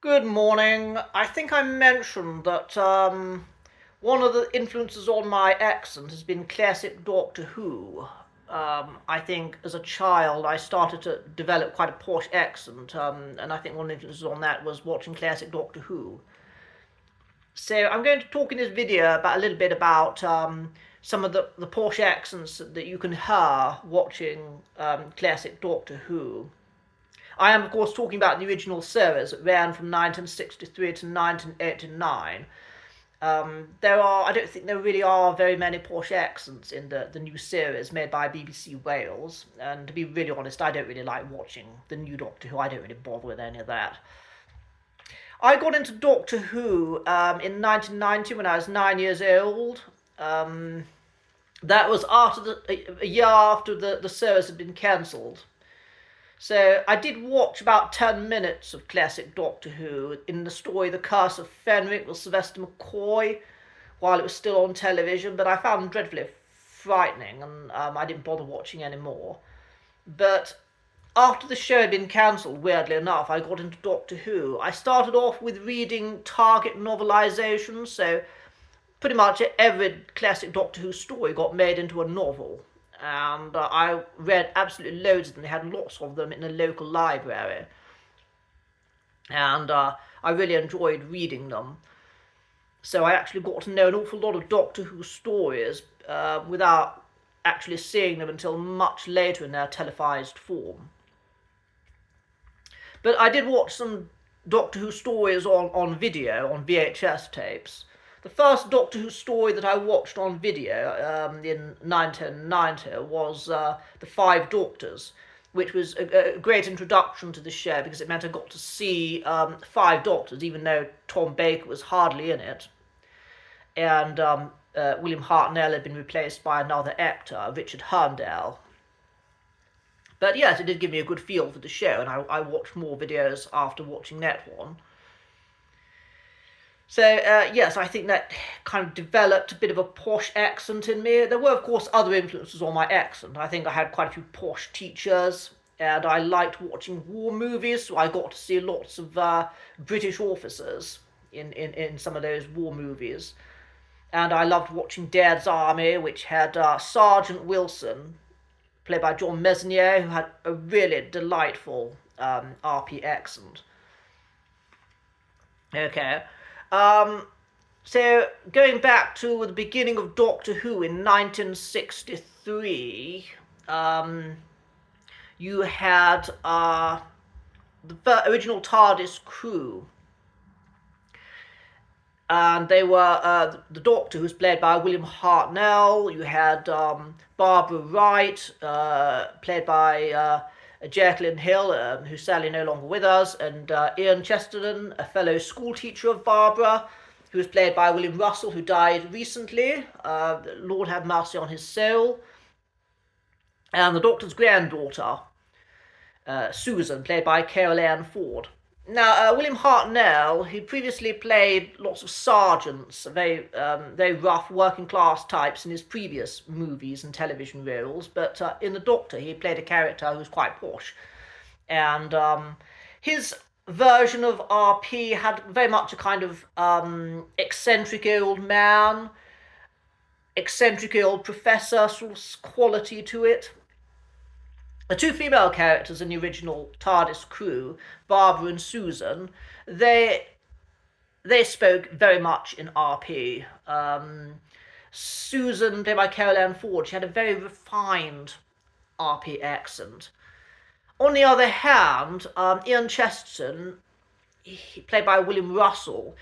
Good morning. I think I mentioned that one of the influences on my accent has been classic Doctor Who. I think as a child I started to develop quite a posh accent, and I think one of the influences on that was watching classic Doctor Who. So I'm going to talk in this video about a little bit about some of the posh accents that you can hear watching classic Doctor Who. I am, of course, talking about the original series that ran from 1963 to 1989. I don't think there really are very many Posh accents in the new series made by BBC Wales. And to be really honest, I don't really like watching the new Doctor Who. I don't really bother with any of that. I got into Doctor Who in 1990 when I was 9 years old. That was a year after the series had been cancelled. So I did watch about 10 minutes of classic Doctor Who in the story The Curse of Fenric with Sylvester McCoy while it was still on television, but I found it dreadfully frightening and I didn't bother watching anymore. But after the show had been cancelled, weirdly enough, I got into Doctor Who. I started off with reading Target novelisations, so pretty much every classic Doctor Who story got made into a novel. And I read absolutely loads of them. They had lots of them in a local library. And I really enjoyed reading them. So I actually got to know an awful lot of Doctor Who stories without actually seeing them until much later in their televised form. But I did watch some Doctor Who stories on video, on VHS tapes. The first Doctor Who story that I watched on video in 1990 was The Five Doctors, which was a great introduction to the show because it meant I got to see five Doctors, even though Tom Baker was hardly in it. And William Hartnell had been replaced by another actor, Richard Herndale. But yes, it did give me a good feel for the show, and I watched more videos after watching that one. So, yes, I think that kind of developed a bit of a posh accent in me. There were, of course, other influences on my accent. I think I had quite a few posh teachers, and I liked watching war movies, so I got to see lots of British officers in some of those war movies. And I loved watching Dad's Army, which had Sergeant Wilson, played by John Mesnier, who had a really delightful RP accent. Okay. Um, so going back to the beginning of Doctor Who in 1963, you had the original TARDIS crew, and they were the Doctor, who's played by William Hartnell. You had Barbara Wright, played by Jacqueline Hill, who's sadly no longer with us, and Ian Chesterton, a fellow schoolteacher of Barbara, who was played by William Russell, who died recently. Lord have mercy on his soul. And the Doctor's granddaughter, Susan, played by Carol Ann Ford. Now, William Hartnell, he previously played lots of sergeants, very rough working class types in his previous movies and television roles, but in The Doctor he played a character who was quite posh. And his version of RP had very much a kind of eccentric old man, eccentric old professor sort of quality to it. The two female characters in the original TARDIS crew, Barbara and Susan, they spoke very much in RP. Susan, played by Carol Ann Ford, she had a very refined RP accent. On the other hand, Ian Chesterton, played by William Russell,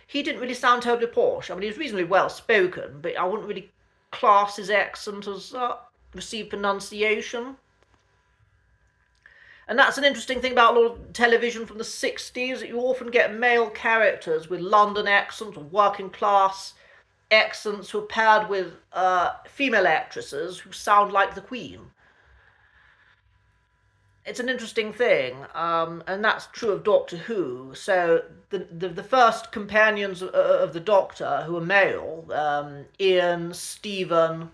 he didn't really sound terribly posh. I mean, he was reasonably well spoken, but I wouldn't really class his accent as received pronunciation. And that's an interesting thing about a lot of television from the 60s, that you often get male characters with London accents or working class accents who are paired with female actresses who sound like the Queen. It's an interesting thing, and that's true of Doctor Who. So the first companions of the Doctor who are male, Ian, Stephen,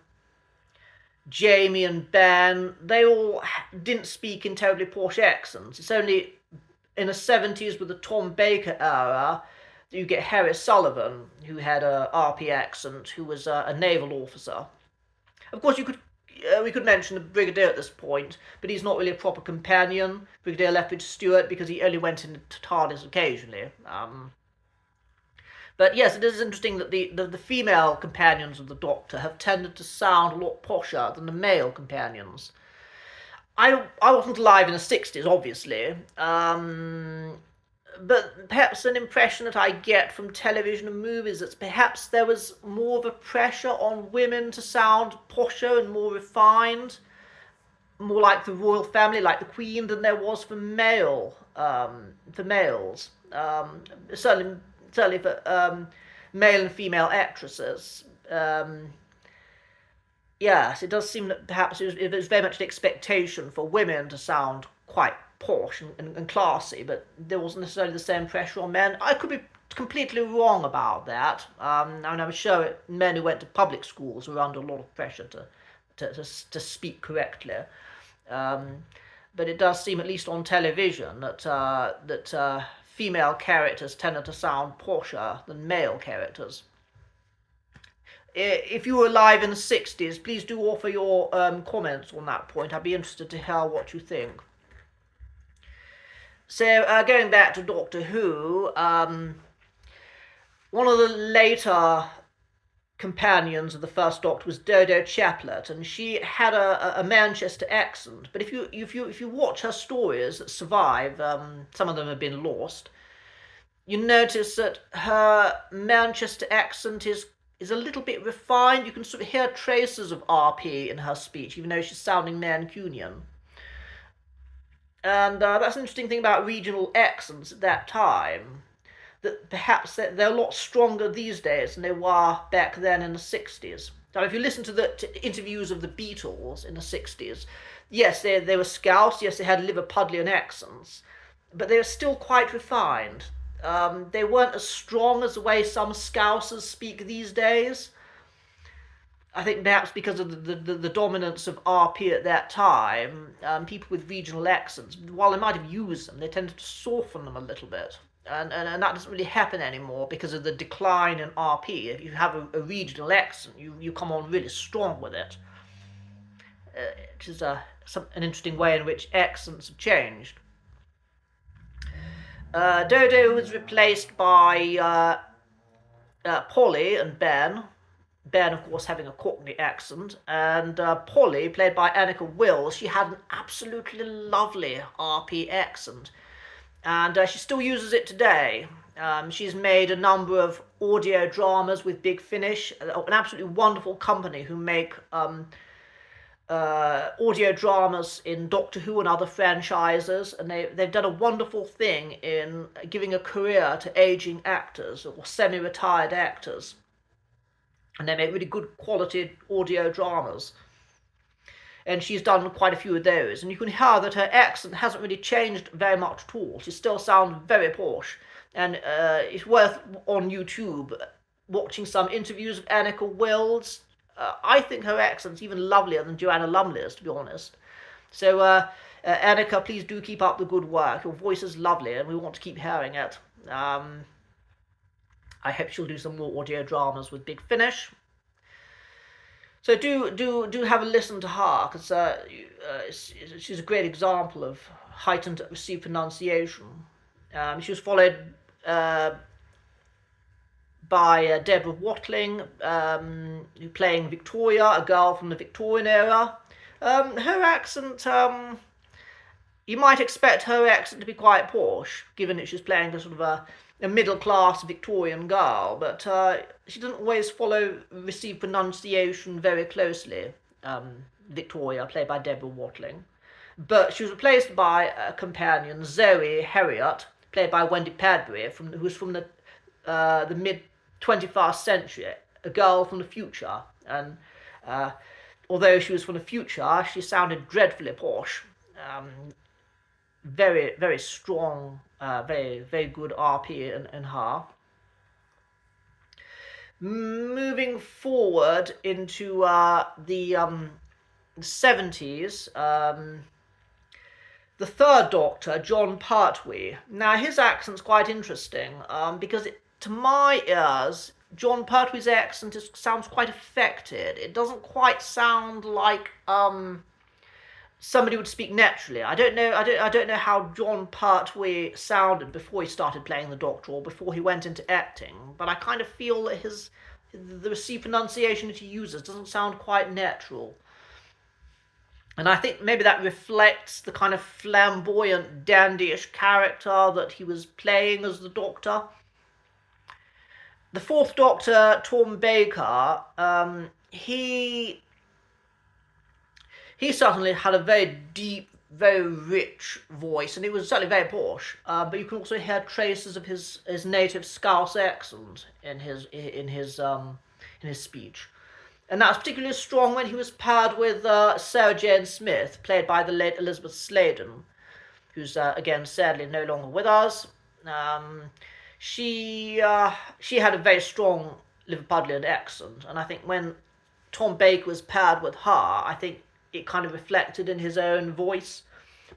Jamie and Ben, they all didn't speak in terribly posh accents. It's only in the 70s with the Tom Baker era, you get Harry Sullivan, who had a RP accent, who was a naval officer. Of course, we could mention the Brigadier at this point, but he's not really a proper companion. Brigadier Lethbridge Stewart, because he only went into TARDIS occasionally. But yes, it is interesting that the female companions of the Doctor have tended to sound a lot posher than the male companions. I wasn't alive in the 60s, obviously, but perhaps an impression that I get from television and movies is perhaps there was more of a pressure on women to sound posher and more refined, more like the royal family, like the Queen, than there was for males. Certainly for male and female actresses. Yes, it does seem that perhaps it was very much an expectation for women to sound quite posh and classy, but there wasn't necessarily the same pressure on men. I could be completely wrong about that. And I'm sure men who went to public schools were under a lot of pressure to speak correctly. But it does seem, at least on television, that female characters tended to sound posher than male characters. If you were alive in the 60s, please do offer your comments on that point. I'd be interested to hear what you think. So, going back to Doctor Who, one of the later companions of the first Doctor was Dodo Chaplet, and she had a Manchester accent. But if you watch her stories that survive, some of them have been lost, you notice that her Manchester accent is a little bit refined. You can sort of hear traces of RP in her speech, even though she's sounding Mancunian. And that's an interesting thing about regional accents at that time, that perhaps they're a lot stronger these days than they were back then in the 60s. Now, if you listen to the interviews of the Beatles in the 60s, yes, they were Scouse, yes, they had Liverpudlian accents, but they were still quite refined. They weren't as strong as the way some Scousers speak these days. I think perhaps because of the dominance of RP at that time, people with regional accents, while they might have used them, they tended to soften them a little bit. And that doesn't really happen anymore because of the decline in RP. If you have a regional accent, you come on really strong with it. Which is an interesting way in which accents have changed. Dodo was replaced by Polly and Ben. Ben, of course, having a Cockney accent, and Polly, played by Annika Wills, she had an absolutely lovely RP accent, and she still uses it today. She's made a number of audio dramas with Big Finish, an absolutely wonderful company who make audio dramas in Doctor Who and other franchises, and they've done a wonderful thing in giving a career to aging actors or semi-retired actors. And they make really good quality audio dramas. And she's done quite a few of those. And you can hear that her accent hasn't really changed very much at all. She still sounds very posh. And it's worth, on YouTube, watching some interviews of Annika Wills. I think her accent's even lovelier than Joanna Lumley's, to be honest. So, Annika, please do keep up the good work. Your voice is lovely, and we want to keep hearing it. I hope she'll do some more audio dramas with Big Finish. So do have a listen to her, because she's a great example of heightened received pronunciation. She was followed by Deborah Watling, playing Victoria, a girl from the Victorian era. Her accent, you might expect her accent to be quite posh, given that she's playing a sort of a middle-class Victorian girl, but she doesn't always follow received pronunciation very closely, Victoria, played by Deborah Watling. But she was replaced by a companion, Zoe Heriot, played by Wendy Padbury, who was from the mid-21st century, a girl from the future. And although she was from the future, she sounded dreadfully posh. Very, very strong, very, very good RP in her. Moving forward into the 70s, The third Doctor, John Pertwee. Now, his accent's quite interesting because, to my ears, John Pertwee's accent sounds quite affected. It doesn't quite sound like somebody would speak naturally. I don't know. I don't know how John Pertwee sounded before he started playing the Doctor or before he went into acting. But I kind of feel that the received pronunciation that he uses doesn't sound quite natural. And I think maybe that reflects the kind of flamboyant, dandyish character that he was playing as the Doctor. The fourth Doctor, Tom Baker, he certainly had a very deep, very rich voice, and he was certainly very posh. But you can also hear traces of his native Scouse accent in his speech. And that was particularly strong when he was paired with Sarah Jane Smith, played by the late Elizabeth Sladen, who's again sadly no longer with us. She had a very strong Liverpudlian accent, and I think when Tom Baker was paired with her, I think it kind of reflected in his own voice.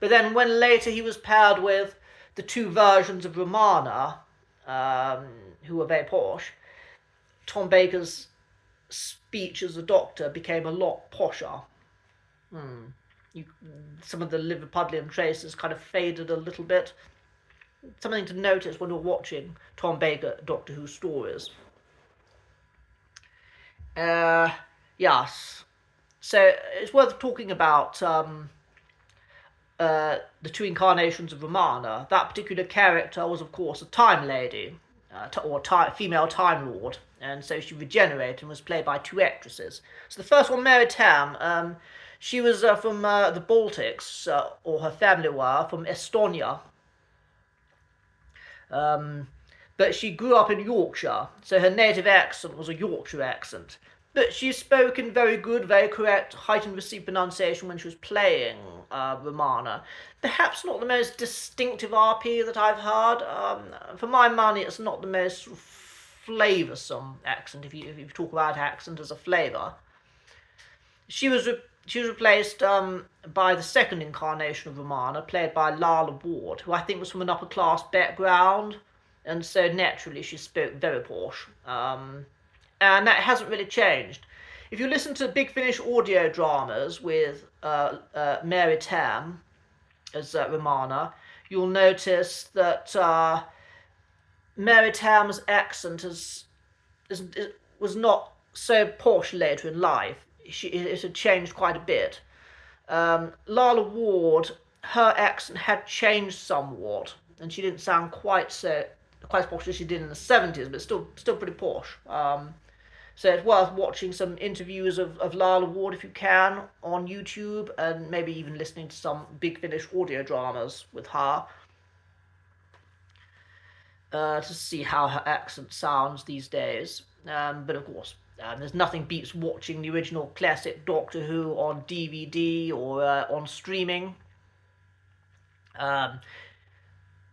But then when later he was paired with the two versions of Romana, who were very posh, Tom Baker's speech as a Doctor became a lot posher. Some of the Liverpudlian traces kind of faded a little bit. Something to notice when you're watching Tom Baker Doctor Who stories. Yes. So it's worth talking about the two incarnations of Romana. That particular character was, of course, a Time Lady, female Time Lord, and so she regenerated and was played by two actresses. So the first one, Mary Tam, she was from the Baltics, or her family were from Estonia. But she grew up in Yorkshire, so her native accent was a Yorkshire accent. But she spoke in very good, very correct, heightened received pronunciation when she was playing Romana. Perhaps not the most distinctive RP that I've heard. For my money, it's not the most flavoursome accent, if you talk about accent as a flavour. She was replaced by the second incarnation of Romana, played by Lala Ward, who I think was from an upper-class background, and so naturally she spoke very posh. And that hasn't really changed. If you listen to Big Finish audio dramas with Mary Tam as Romana, you'll notice that Mary Tam's accent was not so posh later in life. It had changed quite a bit. Lala Ward, her accent had changed somewhat, and she didn't sound quite as posh as she did in the 70s, but still pretty posh. So it's worth watching some interviews of Lala Ward if you can on YouTube, and maybe even listening to some Big Finish audio dramas with her to see how her accent sounds these days. But of course, there's nothing beats watching the original classic Doctor Who on DVD or on streaming.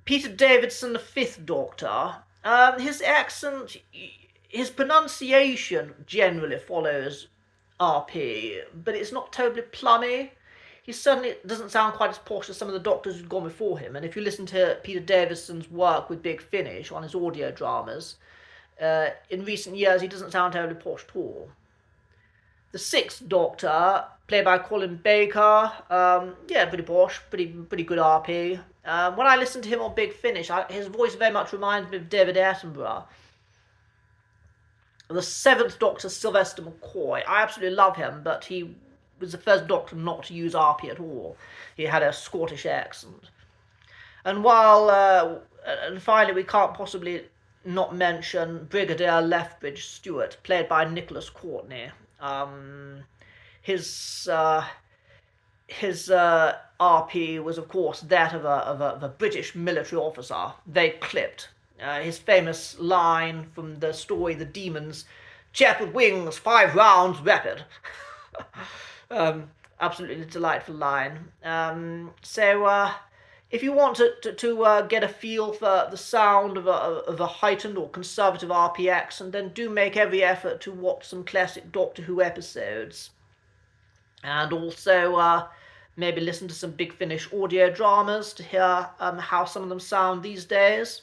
Peter Davison, the Fifth Doctor, his accent, his pronunciation generally follows RP, but it's not totally plummy. He certainly doesn't sound quite as posh as some of the Doctors who've gone before him, and if you listen to Peter Davison's work with Big Finish on his audio dramas, in recent years he doesn't sound totally posh at all. The Sixth Doctor, played by Colin Baker, pretty posh, pretty good RP. When I listen to him on Big Finish, his voice very much reminds me of David Attenborough. The Seventh Doctor, Sylvester McCoy, I absolutely love him, but he was the first Doctor not to use RP at all. He had a Scottish accent. And and finally, we can't possibly not mention Brigadier Lethbridge Stewart, played by Nicholas Courtney. His RP was, of course, that of a British military officer, very clipped. His famous line from the story The Demons, "Chap with wings, 5 rounds, rapid." Absolutely delightful line. If you want to get a feel for the sound of a heightened or conservative RP accent, then do make every effort to watch some classic Doctor Who episodes. And also maybe listen to some Big Finish audio dramas to hear how some of them sound these days.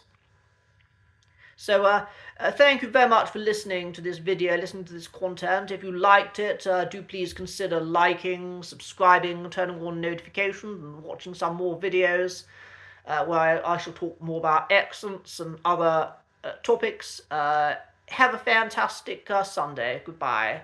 So thank you very much for listening to this video, listening to this content. If you liked it, do please consider liking, subscribing, turning on notifications, and watching some more videos where I shall talk more about accents and other topics. Have a fantastic Sunday. Goodbye.